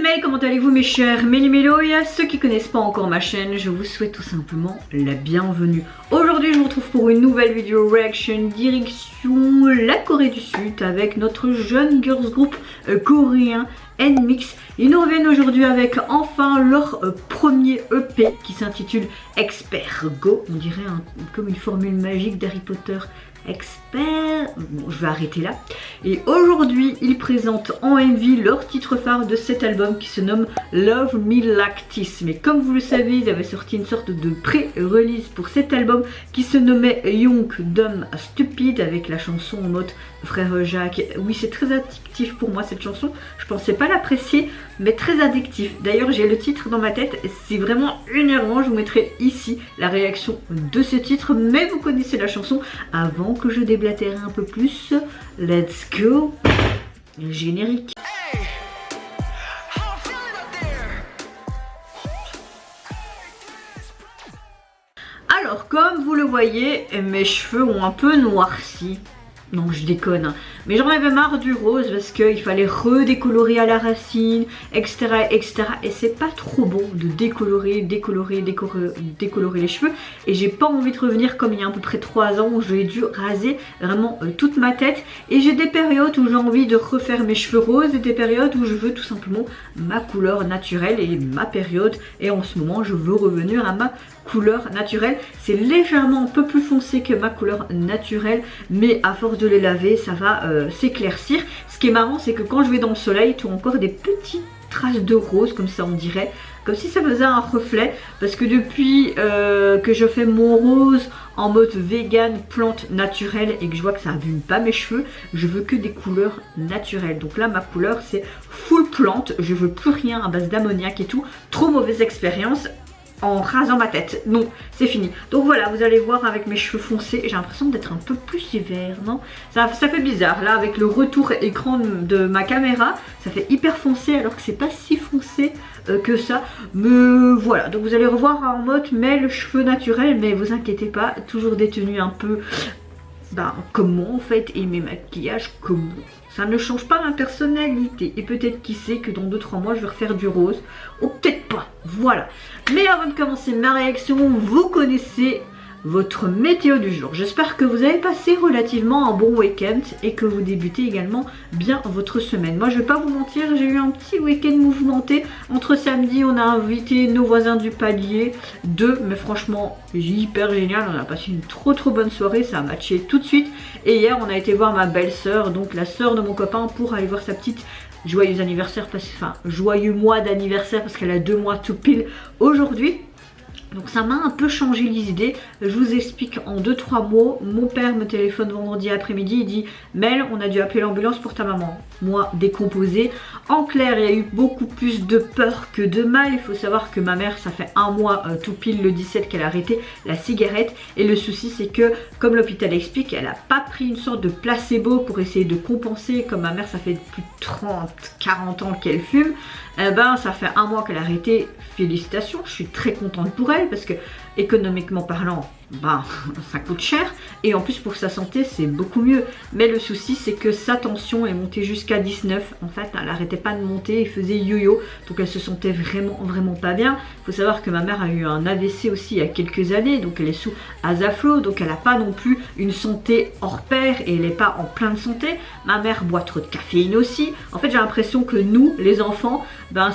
Méli, comment allez-vous mes chers Méli-Mélo? Et à ceux qui connaissent pas encore ma chaîne, je vous souhaite tout simplement la bienvenue. Aujourd'hui je vous retrouve pour une nouvelle vidéo reaction direction la Corée du Sud avec notre jeune girls group coréen NMIXX. Ils nous reviennent aujourd'hui avec enfin leur premier EP qui s'intitule Expert Go. On dirait comme une formule magique d'Harry Potter. Expert. Bon, je vais arrêter là. Et aujourd'hui, ils présentent en MV leur titre phare de cet album qui se nomme Love Me Like This. Mais comme vous le savez, ils avaient sorti une sorte de pré-release pour cet album qui se nommait Young, Dumb, Stupid avec la chanson en mode Frère Jacques. Oui, c'est très addictif pour moi cette chanson. Je pensais pas l'apprécier, mais très addictif. D'ailleurs, j'ai le titre dans ma tête. C'est vraiment énervant. Je vous mettrai ici la réaction de ce titre. Mais vous connaissez la chanson. Avant que je déblatère un peu plus, let's go. Générique. Alors, comme vous le voyez, mes cheveux ont un peu noirci. Non, je déconne, hein. Mais j'en avais marre du rose parce qu'il fallait redécolorer à la racine, etc. etc. Et c'est pas trop bon de décolorer les cheveux. Et j'ai pas envie de revenir comme il y a à peu près 3 ans où j'ai dû raser vraiment toute ma tête. Et j'ai des périodes où j'ai envie de refaire mes cheveux roses et des périodes où je veux tout simplement ma couleur naturelle et ma période. Et en ce moment, je veux revenir à ma couleur naturelle. C'est légèrement un peu plus foncé que ma couleur naturelle, mais à force de les laver, ça va s'éclaircir. Ce qui est marrant, c'est que quand je vais dans le soleil, tu as encore des petites traces de rose, comme ça on dirait, comme si ça faisait un reflet, parce que depuis que je fais mon rose en mode vegan, plante naturelle, et que je vois que ça abîme pas mes cheveux, je veux que des couleurs naturelles. Donc là, ma couleur, c'est full plante, je veux plus rien à base d'ammoniac et tout. Trop mauvaise expérience en rasant ma tête. Non, c'est fini. Donc voilà, vous allez voir avec mes cheveux foncés, j'ai l'impression d'être un peu plus hiver, non? Ça fait bizarre. Là, avec le retour écran de ma caméra, ça fait hyper foncé alors que c'est pas si foncé que ça. Mais voilà, donc vous allez revoir en mode mais le cheveu naturel, mais vous inquiétez pas, toujours des tenues un peu comme moi en fait, et mes maquillages comme moi. Ça ne change pas ma personnalité. Et peut-être qui sait que dans 2-3 mois je vais refaire du rose. Ou peut-être pas. Voilà. Mais avant de commencer ma réaction, vous connaissez votre météo du jour. J'espère que vous avez passé relativement un bon week-end et que vous débutez également bien votre semaine. Moi je vais pas vous mentir, j'ai eu un petit week-end mouvementé. Entre samedi, on a invité nos voisins du palier 2, mais franchement hyper génial, on a passé une trop bonne soirée, ça a matché tout de suite. Et hier on a été voir ma belle-sœur, donc la sœur de mon copain, pour aller voir sa petite joyeux anniversaire, joyeux mois d'anniversaire parce qu'elle a 2 mois tout pile aujourd'hui. Donc ça m'a un peu changé les idées. Je vous explique en 2-3 mots. Mon père me téléphone vendredi après-midi. Il dit Mel, on a dû appeler l'ambulance pour ta maman. Moi, décomposée. En clair, il y a eu beaucoup plus de peur que de mal. Il faut savoir que ma mère, ça fait 1 mois tout pile le 17 qu'elle a arrêté la cigarette. Et le souci, c'est que, comme l'hôpital explique, elle n'a pas pris une sorte de placebo pour essayer de compenser. Comme ma mère, ça fait plus de 30-40 ans qu'elle fume. Eh ben, ça fait 1 mois qu'elle a arrêté. Félicitations, je suis très contente pour elle parce que économiquement parlant, ça coûte cher et en plus pour sa santé c'est beaucoup mieux. Mais le souci c'est que sa tension est montée jusqu'à 19. En fait, elle n'arrêtait pas de monter et faisait yo-yo, donc elle se sentait vraiment pas bien. Il faut savoir que ma mère a eu un AVC aussi il y a quelques années, donc elle est sous Asaflo, donc elle n'a pas non plus une santé hors pair et elle n'est pas en pleine santé. Ma mère boit trop de caféine aussi. En fait, j'ai l'impression que nous, les enfants,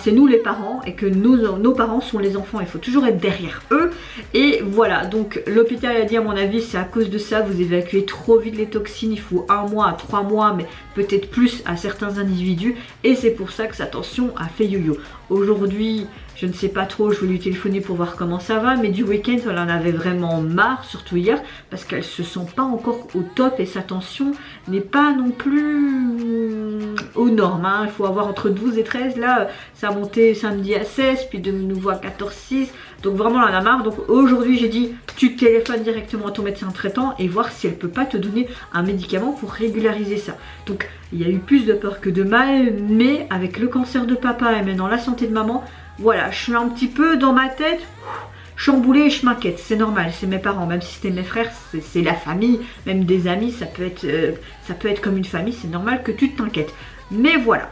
c'est nous les parents et que nos parents sont les enfants. Il faut toujours être derrière eux. Et voilà, donc l'hôpital a dit à mon avis c'est à cause de ça, vous évacuez trop vite les toxines, il faut 1 mois à 3 mois, mais peut-être plus à certains individus. Et c'est pour ça que sa tension a fait yo-yo. Aujourd'hui, je ne sais pas trop, je vais lui téléphoner pour voir comment ça va, mais du week-end, elle en avait vraiment marre, surtout hier, parce qu'elle se sent pas encore au top et sa tension n'est pas non plus aux normes. Hein. Il faut avoir entre 12 et 13, là, ça a monté samedi à 16, puis de nouveau à 14,6, donc vraiment elle en a marre. Donc aujourd'hui, j'ai dit, tu téléphones directement à ton médecin traitant et voir si elle peut pas te donner un médicament pour régulariser ça. Donc il y a eu plus de peur que de mal, mais avec le cancer de papa et maintenant la santé de maman, voilà, je suis un petit peu dans ma tête chamboulée et je m'inquiète. C'est normal, c'est mes parents, même si c'était mes frères, c'est la famille, même des amis, ça peut être comme une famille, c'est normal que tu t'inquiètes. Mais voilà,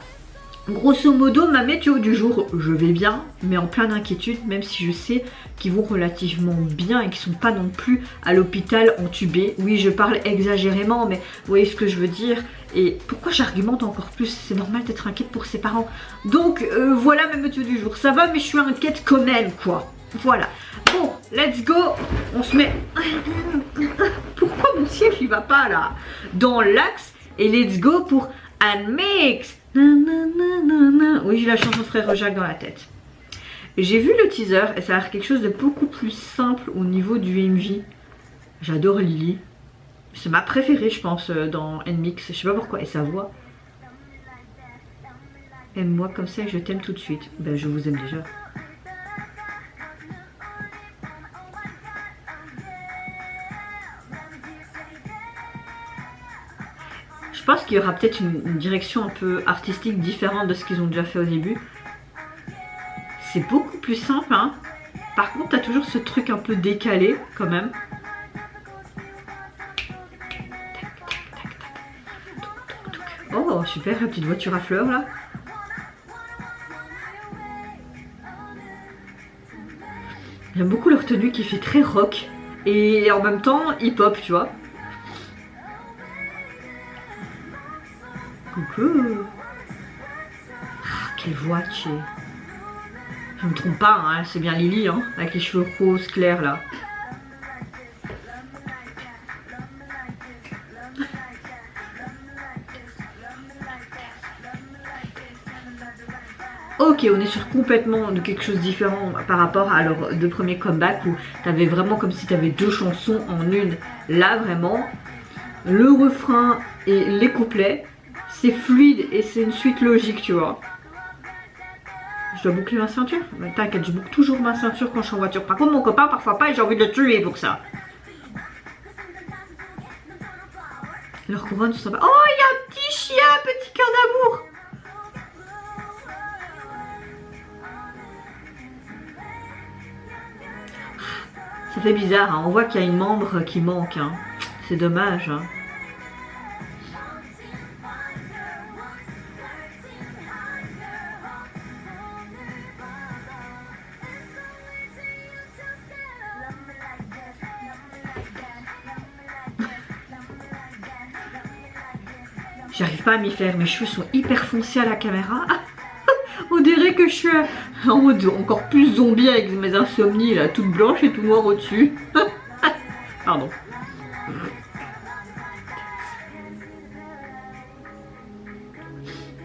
Grosso modo, ma météo du jour, je vais bien, mais en plein d'inquiétude, même si je sais qu'ils vont relativement bien et qu'ils sont pas non plus à l'hôpital entubés. Oui, je parle exagérément, mais vous voyez ce que je veux dire. Et pourquoi j'argumente encore plus? C'est normal d'être inquiète pour ses parents. Donc voilà ma météo du jour. Ça va, mais je suis inquiète quand même, quoi. Voilà. Bon, let's go. On se met... Pourquoi mon ciel il va pas là? Dans l'axe. Et let's go pour Nmix. Oui, j'ai la chanson de Frère Jacques dans la tête. J'ai vu le teaser et ça a l'air quelque chose de beaucoup plus simple au niveau du MV. J'adore Lily. C'est ma préférée, je pense, dans Nmix. Je sais pas pourquoi. Et sa voix. Aime-moi comme ça et je t'aime tout de suite. Ben, je vous aime déjà. Je pense qu'il y aura peut-être une direction un peu artistique différente de ce qu'ils ont déjà fait au début. C'est beaucoup plus simple, hein. Par contre, t'as toujours ce truc un peu décalé, quand même. Oh, super, la petite voiture à fleurs, là. J'aime beaucoup leur tenue qui fait très rock. Et en même temps, hip-hop, tu vois. Coucou. Ah, quelle voix tu es. Je me trompe pas, hein, c'est bien Lily, hein, avec les cheveux roses clairs là. Ok, on est sur complètement de quelque chose de différent par rapport à leurs deux premiers comebacks où t'avais vraiment comme si t'avais deux chansons en une. Là vraiment, le refrain et les couplets, c'est fluide et c'est une suite logique, tu vois. Je dois boucler ma ceinture? T'inquiète, je boucle toujours ma ceinture quand je suis en voiture. Par contre, mon copain, parfois pas et j'ai envie de le tuer pour ça. Leur couronne, tout sympa. Oh, il y a un petit chien, petit cœur d'amour. Ça fait bizarre, hein. On voit qu'il y a une membre qui manque. Hein. C'est dommage. Hein. J'arrive pas à m'y faire, mes cheveux sont hyper foncés à la caméra. On dirait que je suis en mode encore plus zombie avec mes insomnies là, toute blanche et tout noir au-dessus. Pardon.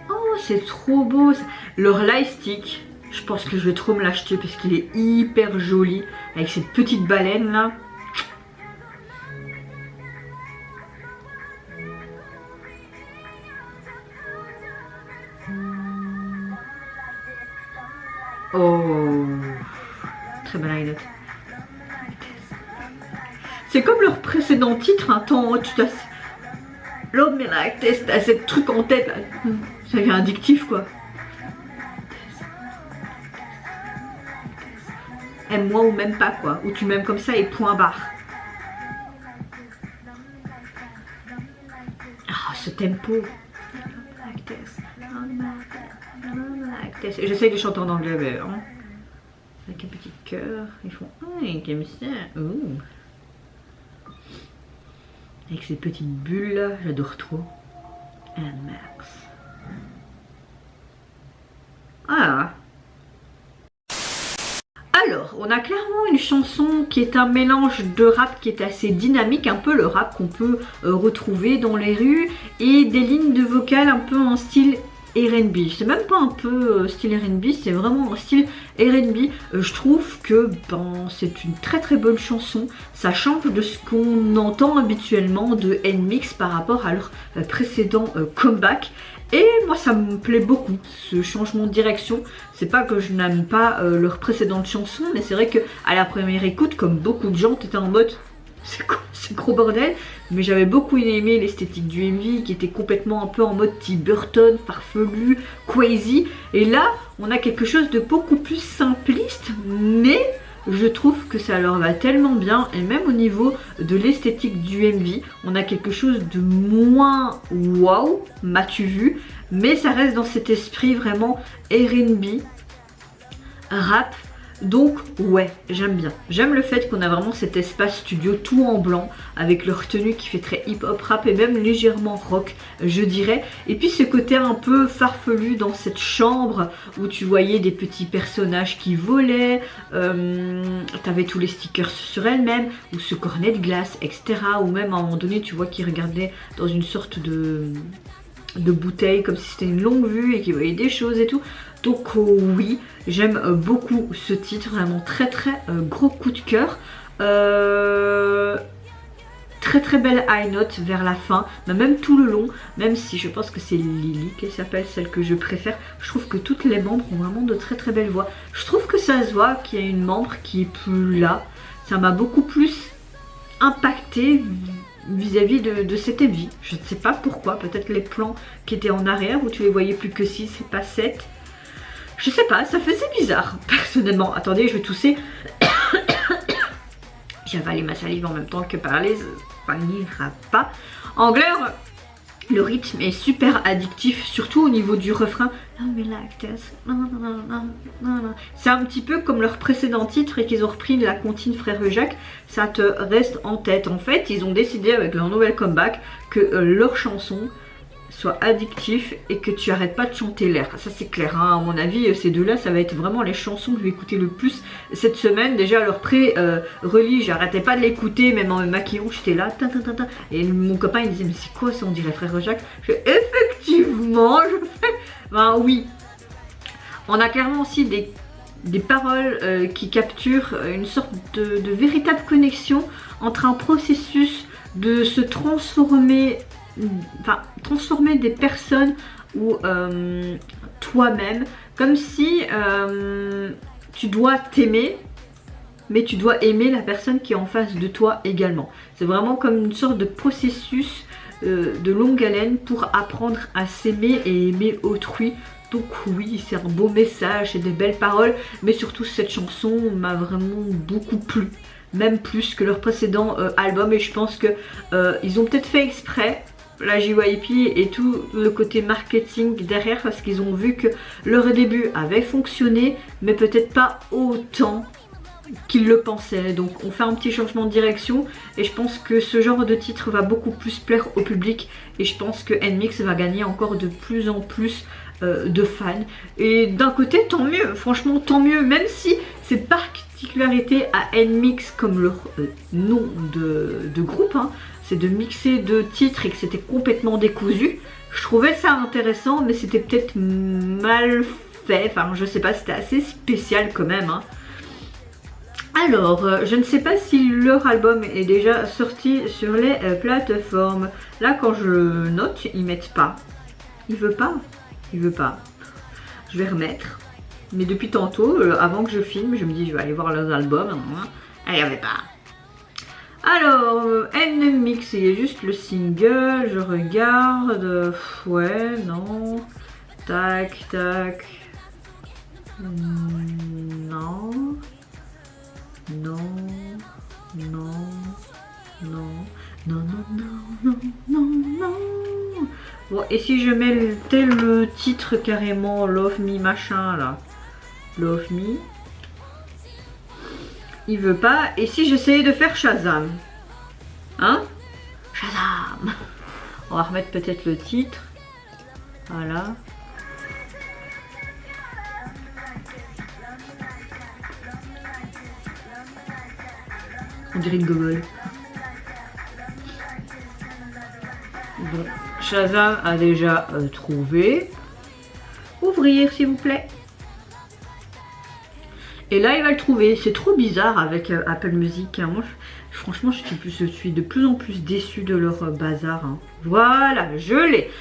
Oh, c'est trop beau. Leur light stick, je pense que je vais trop me l'acheter parce qu'il est hyper joli avec cette petite baleine là. Oh, très belle anecdote. C'est comme leur précédent titre, un temps tu as Love Me Like This, t'as ce truc en tête là. Ça devient addictif quoi. Aime-moi ou même pas quoi, ou tu m'aimes comme ça et point barre. Ah, ce tempo. J'essaye de chanter en anglais, hein. Avec un petit cœur. Ils font comme ça. Ouh. Avec ces petites bulles là, j'adore trop. Nmix. Ah. Alors, on a clairement une chanson qui est un mélange de rap qui est assez dynamique, un peu le rap qu'on peut retrouver dans les rues, et des lignes de vocales un peu en style R&B. C'est même pas un peu style R&B, c'est vraiment un style R&B. Je trouve que c'est une très très bonne chanson. Ça change de ce qu'on entend habituellement de Nmix par rapport à leur précédent comeback. Et moi ça me plaît beaucoup ce changement de direction. C'est pas que je n'aime pas leur précédente chanson, mais c'est vrai que à la première écoute, comme beaucoup de gens, t'étais en mode c'est gros bordel. Mais j'avais beaucoup aimé l'esthétique du MV qui était complètement un peu en mode Tim Burton, farfelu, crazy. Et là on a quelque chose de beaucoup plus simpliste, mais je trouve que ça leur va tellement bien. Et même au niveau de l'esthétique du MV, on a quelque chose de moins waouh, m'as-tu vu, mais ça reste dans cet esprit vraiment R&B, rap. Donc ouais, j'aime bien. J'aime le fait qu'on a vraiment cet espace studio tout en blanc avec leur tenue qui fait très hip-hop rap et même légèrement rock, je dirais. Et puis ce côté un peu farfelu dans cette chambre où tu voyais des petits personnages qui volaient, t'avais tous les stickers sur elle-même, ou ce cornet de glace, etc. Ou même à un moment donné tu vois qu'ils regardaient dans une sorte de bouteille comme si c'était une longue vue et qu'ils voyaient des choses et tout. Donc oui, j'aime beaucoup ce titre, vraiment très gros coup de cœur. Très belle high note vers la fin, mais même tout le long, même si je pense que c'est Lily qu'elle s'appelle, celle que je préfère. Je trouve que toutes les membres ont vraiment de très belles voix. Je trouve que ça se voit qu'il y a une membre qui est plus là. Ça m'a beaucoup plus impacté vis-à-vis de cette MV. Je ne sais pas pourquoi, peut-être les plans qui étaient en arrière où tu les voyais plus que 6 et pas 7. Je sais pas, ça faisait bizarre, personnellement. Attendez, je vais tousser. J'ai avalé ma salive en même temps que parler, ça n'ira pas. En clair, le rythme est super addictif, surtout au niveau du refrain. C'est un petit peu comme leur précédent titre et qu'ils ont repris de la comptine Frère Jacques. Ça te reste en tête. En fait, ils ont décidé avec leur nouvel comeback que leur chanson soit addictif et que tu arrêtes pas de chanter l'air. Ça c'est clair, hein. À mon avis, ces deux-là, ça va être vraiment les chansons que je vais écouter le plus cette semaine. Déjà, leur pré-release, j'arrêtais pas de l'écouter, même en me maquillant, j'étais là, et mon copain il disait, mais c'est quoi ça, on dirait Frère Jacques. Je fais, effectivement, je fais, ben oui. On a clairement aussi des paroles qui capturent une sorte de véritable connexion entre un processus de se transformer, enfin transformer des personnes ou toi-même, comme si tu dois t'aimer, mais tu dois aimer la personne qui est en face de toi également. C'est vraiment comme une sorte de processus de longue haleine pour apprendre à s'aimer et aimer autrui. Donc oui, c'est un beau message, c'est des belles paroles, mais surtout cette chanson m'a vraiment beaucoup plu. Même plus que leur précédent album, et je pense que ils ont peut-être fait exprès, la JYP et tout le côté marketing derrière, parce qu'ils ont vu que leur début avait fonctionné, mais peut-être pas autant qu'ils le pensaient. Donc on fait un petit changement de direction et je pense que ce genre de titre va beaucoup plus plaire au public, et je pense que NMIXX va gagner encore de plus en plus de fans. Et d'un côté, tant mieux, franchement tant mieux, même si c'est particularité à NMIXX comme leur nom de groupe, hein, c'est de mixer deux titres et que c'était complètement décousu. Je trouvais ça intéressant, mais c'était peut-être mal fait, enfin je sais pas, c'était assez spécial quand même, hein. Alors, je ne sais pas si leur album est déjà sorti sur les plateformes. Là, quand je note, ils mettent pas. Il veut pas. Il veut pas. Je vais remettre. Mais depuis tantôt, avant que je filme, je me dis je vais aller voir leurs albums. Il n'y avait pas. Alors, NMIXX, il y a juste le single. Je regarde. Ouais, non. Tac, tac. Non. Non, non, non, non, non, non, non, non. Bon, et si je mets tel le titre carrément, Love Me machin là, Love Me, il veut pas. Et si j'essayais de faire Shazam, hein, Shazam, on va remettre peut-être le titre, voilà. On dirait une gogole. Bon, Shazam a déjà trouvé. Ouvrir s'il vous plaît. Et là il va le trouver. C'est trop bizarre avec Apple Music, hein. Moi, franchement je suis de plus en plus déçue de leur bazar, hein. Voilà, je l'ai.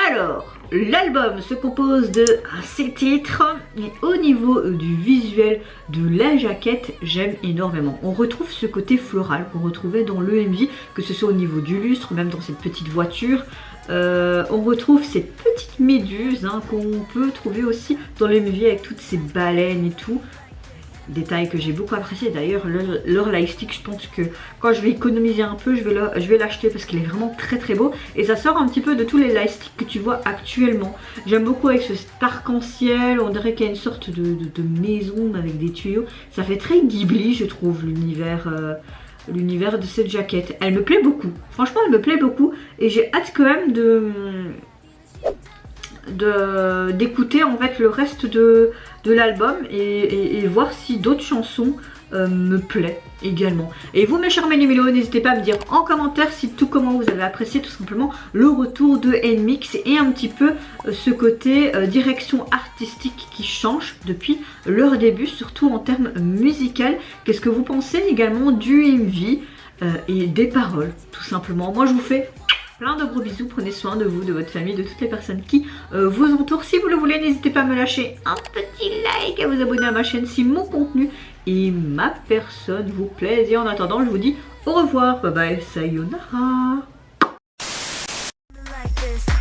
Alors, l'album se compose de 6 titres et au niveau du visuel de la jaquette, j'aime énormément. On retrouve ce côté floral qu'on retrouvait dans l'EMV, que ce soit au niveau du lustre, même dans cette petite voiture. On retrouve cette petite méduse, hein, qu'on peut trouver aussi dans l'EMV avec toutes ces baleines et tout. détail que j'ai beaucoup apprécié. D'ailleurs leur lightstick, je pense que quand je vais économiser un peu, je vais l'acheter parce qu'il est vraiment très très beau. Et ça sort un petit peu de tous les lightsticks que tu vois actuellement. J'aime beaucoup avec ce arc-en-ciel, on dirait qu'il y a une sorte de maison avec des tuyaux. Ça fait très Ghibli je trouve l'univers de cette jaquette. Elle me plaît beaucoup, franchement elle me plaît beaucoup. Et j'ai hâte quand même d'écouter en fait le reste de l'album et voir si d'autres chansons me plaît également. Et vous mes chers Méli-Mélos, n'hésitez pas à me dire en commentaire si tout comment vous avez apprécié tout simplement le retour de NMIXX et un petit peu ce côté direction artistique qui change depuis leur début, surtout en termes musical. Qu'est-ce que vous pensez également du MV et des paroles tout simplement. Moi je vous fais plein de gros bisous, prenez soin de vous, de votre famille, de toutes les personnes qui vous entourent. Si vous le voulez, n'hésitez pas à me lâcher un petit like, à vous abonner à ma chaîne si mon contenu et ma personne vous plaisent. Et en attendant, je vous dis au revoir, bye bye, sayonara.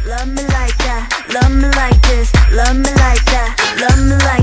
Love me like that, love me like this, love me like that, love me like